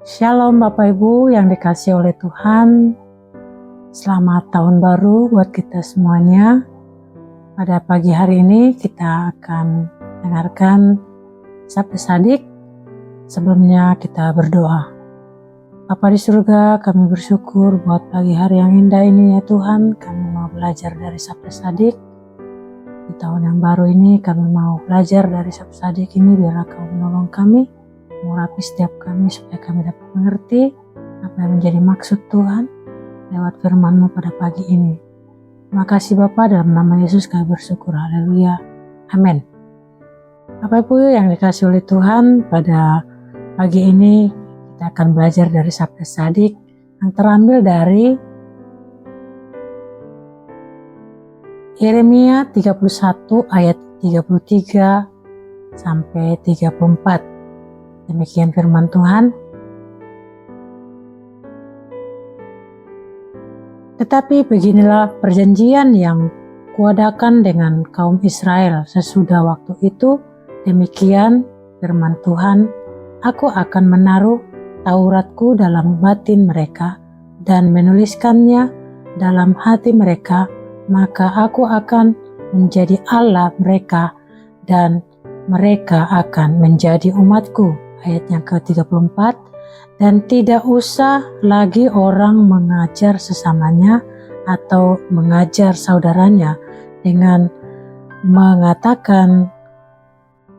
Shalom Bapak Ibu yang dikasihi oleh Tuhan. Selamat tahun baru buat kita semuanya. Pada pagi hari ini kita akan dengarkan Sabda Sadik. Sebelumnya kita berdoa. Bapa di surga, kami bersyukur buat pagi hari yang indah ini ya Tuhan. Kami mau belajar dari Sabda Sadik. Di tahun yang baru ini kami mau belajar dari Sabda Sadik ini, biarlah Kau menolong kami, mengurapi setiap kami supaya kami dapat mengerti apa yang menjadi maksud Tuhan lewat firman-Mu pada pagi ini. Terima kasih Bapa, dalam nama Yesus kami bersyukur. Haleluya. Amin. Bapak Ibu yang dikasihi oleh Tuhan, pada pagi ini kita akan belajar dari Sabda Sadik yang terambil dari Yeremia 31 ayat 33 sampai 34. Demikian firman Tuhan. Tetapi beginilah perjanjian yang kuadakan dengan kaum Israel sesudah waktu itu. Demikian firman Tuhan, aku akan menaruh Tauratku dalam batin mereka dan menuliskannya dalam hati mereka, maka aku akan menjadi Allah mereka dan mereka akan menjadi umatku. Ayat yang ke-34, dan tidak usah lagi orang mengajar sesamanya atau mengajar saudaranya dengan mengatakan,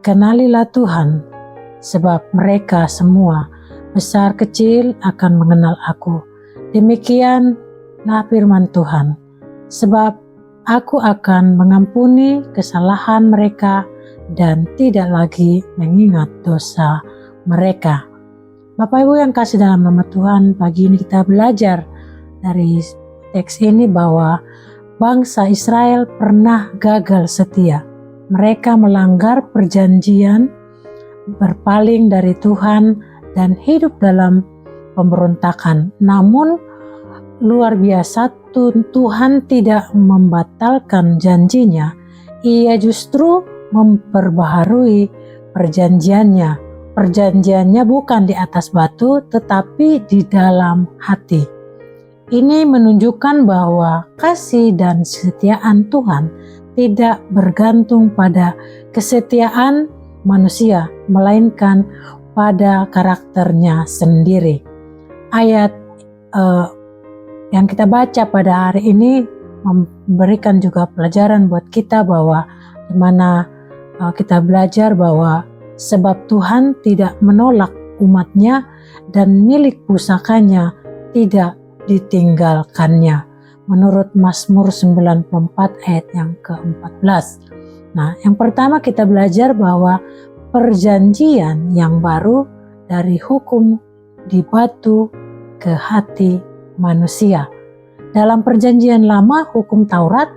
kenalilah Tuhan, sebab mereka semua besar kecil akan mengenal aku. Demikianlah firman Tuhan, sebab aku akan mengampuni kesalahan mereka dan tidak lagi mengingat dosa mereka. Bapak Ibu yang kasih dalam nama Tuhan, pagi ini kita belajar dari teks ini bahwa bangsa Israel pernah gagal setia. Mereka melanggar perjanjian, berpaling dari Tuhan dan hidup dalam pemberontakan. Namun luar biasa, Tuhan tidak membatalkan janjinya. Ia justru memperbaharui perjanjiannya. Perjanjiannya bukan di atas batu, tetapi di dalam hati. Ini menunjukkan bahwa kasih dan kesetiaan Tuhan tidak bergantung pada kesetiaan manusia, melainkan pada karakternya sendiri. Ayat yang kita baca pada hari ini memberikan juga pelajaran buat kita bahwa di mana kita belajar bahwa sebab Tuhan tidak menolak umatnya dan milik pusakanya tidak ditinggalkannya. Menurut Mazmur 94 ayat yang ke-14. Nah, yang pertama kita belajar bahwa perjanjian yang baru dari hukum di batu ke hati manusia. Dalam perjanjian lama hukum Taurat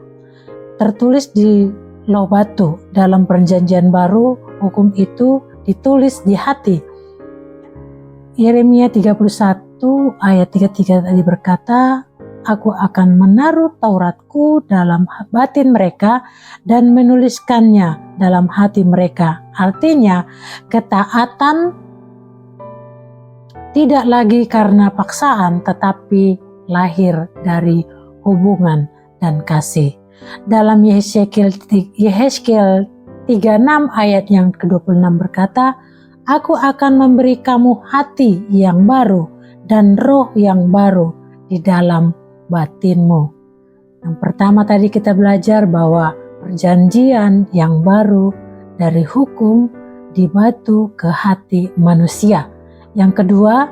tertulis di loh batu. Dalam perjanjian baru hukum itu ditulis di hati. Yeremia 31 ayat 33 tadi berkata, aku akan menaruh Tauratku dalam batin mereka dan menuliskannya dalam hati mereka. Artinya ketaatan tidak lagi karena paksaan, tetapi lahir dari hubungan dan kasih. Dalam Yehezkiel 36 ayat yang ke-26 berkata, aku akan memberi kamu hati yang baru dan roh yang baru di dalam batinmu. Yang pertama tadi kita belajar bahwa perjanjian yang baru dari hukum di batu ke hati manusia. Yang kedua,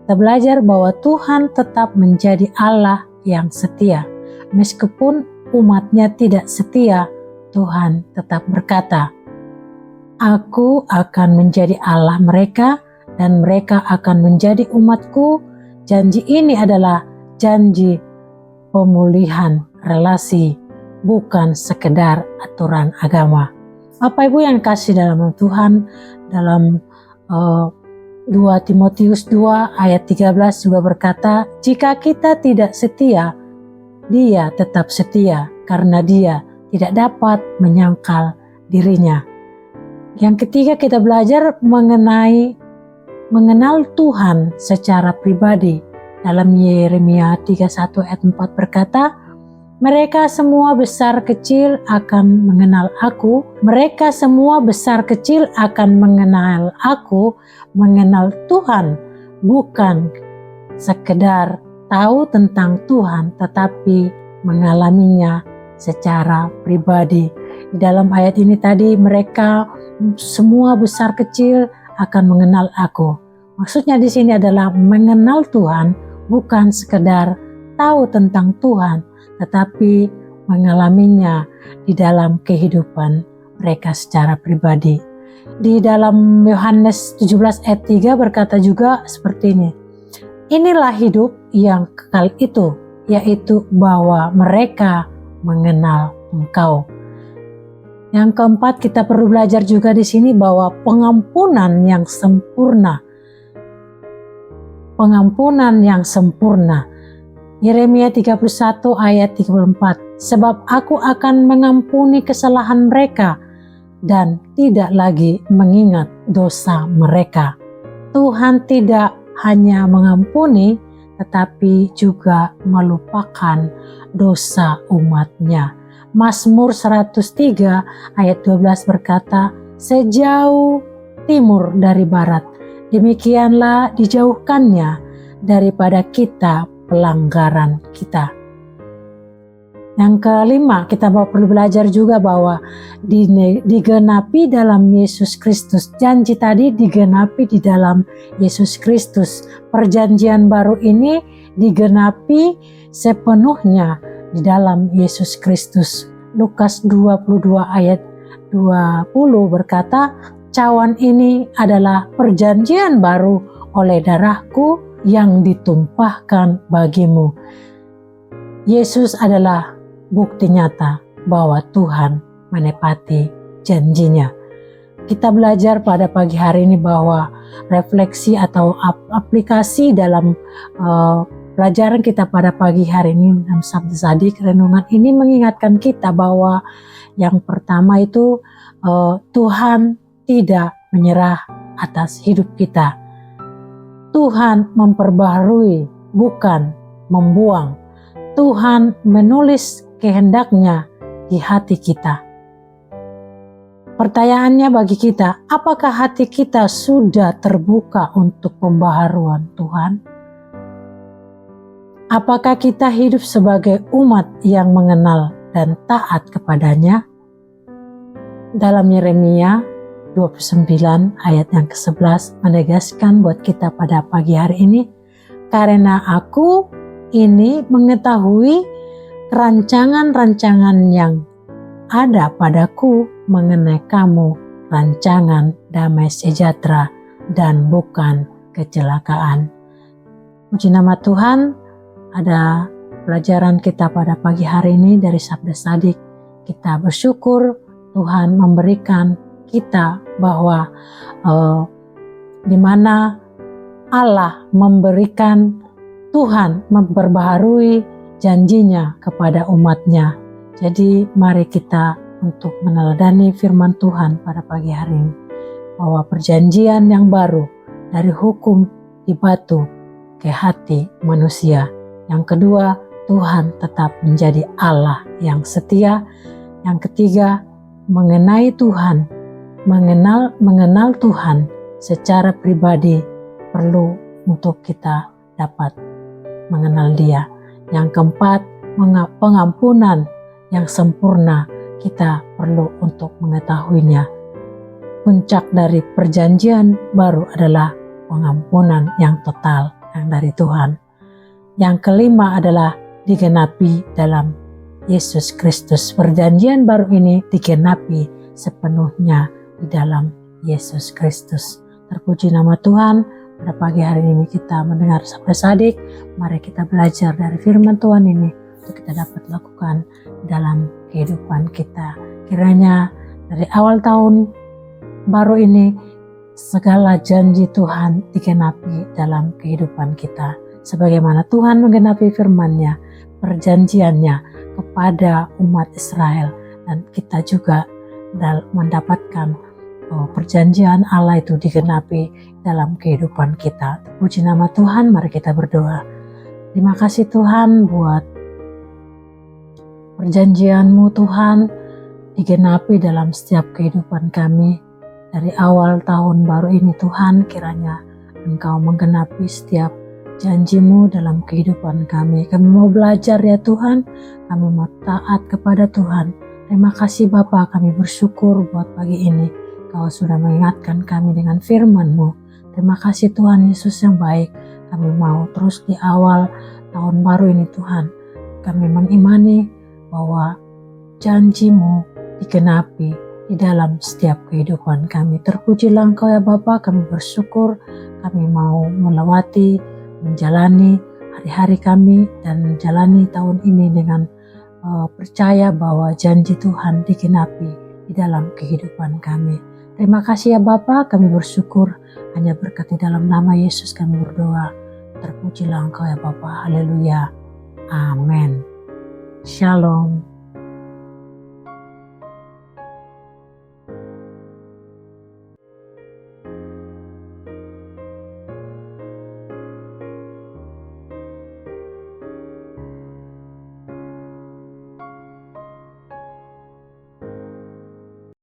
kita belajar bahwa Tuhan tetap menjadi Allah yang setia. Meskipun umatnya tidak setia, Tuhan tetap berkata, aku akan menjadi Allah mereka dan mereka akan menjadi umatku. Janji ini adalah janji pemulihan relasi, bukan sekedar aturan agama. Bapak Ibu yang kasih dalam Tuhan, dalam 2 Timotius 2 ayat 13 juga berkata, jika kita tidak setia, Dia tetap setia karena Dia tidak dapat menyangkal dirinya. Yang ketiga kita belajar mengenai mengenal Tuhan secara pribadi. Dalam Yeremia 31 ayat 4 berkata, mereka semua besar kecil akan mengenal aku, mereka semua besar kecil akan mengenal aku, mengenal Tuhan, bukan sekedar tahu tentang Tuhan, tetapi mengalaminya secara pribadi. Di dalam ayat ini tadi, mereka semua besar kecil akan mengenal aku. Maksudnya di sini adalah mengenal Tuhan, bukan sekedar tahu tentang Tuhan, tetapi mengalaminya di dalam kehidupan mereka secara pribadi. Di dalam Yohanes 17 ayat 3 berkata juga seperti ini, inilah hidup yang kekal itu, yaitu bahwa mereka mengenal Engkau. Yang keempat, kita perlu belajar juga di sini bahwa pengampunan yang sempurna. Pengampunan yang sempurna. Yeremia 31 ayat 34. Sebab aku akan mengampuni kesalahan mereka dan tidak lagi mengingat dosa mereka. Tuhan tidak hanya mengampuni, tetapi juga melupakan dosa umatnya. Mazmur 103 ayat 12 berkata, sejauh timur dari barat, demikianlah dijauhkannya daripada kita pelanggaran kita. Yang kelima, kita perlu belajar juga bahwa digenapi dalam Yesus Kristus. Janji tadi digenapi di dalam Yesus Kristus. Perjanjian baru ini digenapi sepenuhnya di dalam Yesus Kristus. Lukas 22 ayat 20 berkata, cawan ini adalah perjanjian baru oleh darahku yang ditumpahkan bagimu. Yesus adalah bukti nyata bahwa Tuhan menepati janjinya. Kita belajar pada pagi hari ini bahwa refleksi atau aplikasi dalam pelajaran kita pada pagi hari ini dalam Sabda Sadik renungan ini mengingatkan kita bahwa yang pertama itu Tuhan tidak menyerah atas hidup kita. Tuhan memperbaharui, bukan membuang. Tuhan menulis kehendaknya di hati kita. Pertanyaannya bagi kita, apakah hati kita sudah terbuka untuk pembaharuan Tuhan? Apakah kita hidup sebagai umat yang mengenal dan taat kepadanya? Dalam Yeremia 29 ayat yang ke-11 menegaskan buat kita pada pagi hari ini, karena aku ini mengetahui rancangan-rancangan yang ada padaku mengenai kamu, rancangan damai sejahtera dan bukan kecelakaan. Puji nama Tuhan, ada pelajaran kita pada pagi hari ini dari Sabda Sadik. Kita bersyukur Tuhan memberikan kita bahwa di mana Allah memberikan, Tuhan memperbaharui janjinya kepada umatnya. Jadi mari kita untuk meneladani firman Tuhan pada pagi hari ini, bahwa perjanjian yang baru dari hukum di batu ke hati manusia. Yang kedua, Tuhan tetap menjadi Allah yang setia. Yang ketiga, mengenai Tuhan, mengenal Tuhan secara pribadi perlu untuk kita dapat mengenal Dia. Yang keempat, pengampunan yang sempurna kita perlu untuk mengetahuinya. Puncak dari perjanjian baru adalah pengampunan yang total yang dari Tuhan. Yang kelima adalah digenapi dalam Yesus Kristus. Perjanjian baru ini digenapi sepenuhnya di dalam Yesus Kristus. Terpuji nama Tuhan, pada pagi hari ini kita mendengar Sabda Sadik. Mari kita belajar dari firman Tuhan ini untuk kita dapat lakukan dalam kehidupan kita. Kiranya dari awal tahun baru ini segala janji Tuhan digenapi dalam kehidupan kita. Sebagaimana Tuhan menggenapi firman-Nya, perjanjiannya kepada umat Israel, dan kita juga mendapatkan bahwa perjanjian Allah itu digenapi dalam kehidupan kita. Puji nama Tuhan, mari kita berdoa. Terima kasih Tuhan buat perjanjian-Mu Tuhan digenapi dalam setiap kehidupan kami. Dari awal tahun baru ini Tuhan, kiranya Engkau menggenapi setiap janji-Mu dalam kehidupan kami. Kami mau belajar ya Tuhan, kami mau taat kepada Tuhan. Terima kasih Bapa, kami bersyukur buat pagi ini. Kau sudah mengingatkan kami dengan firman-Mu. Terima kasih Tuhan Yesus yang baik. Kami mau terus di awal tahun baru ini Tuhan, kami mengimani bahwa janji-Mu digenapi di dalam setiap kehidupan kami. Terpujilah Engkau ya Bapa, kami bersyukur, kami mau melewati, menjalani hari-hari kami dan menjalani tahun ini dengan percaya bahwa janji Tuhan digenapi di dalam kehidupan kami. Terima kasih ya Bapa, kami bersyukur, hanya berkat di dalam nama Yesus kami berdoa. Terpujilah Engkau ya Bapa, haleluya, amin. Shalom.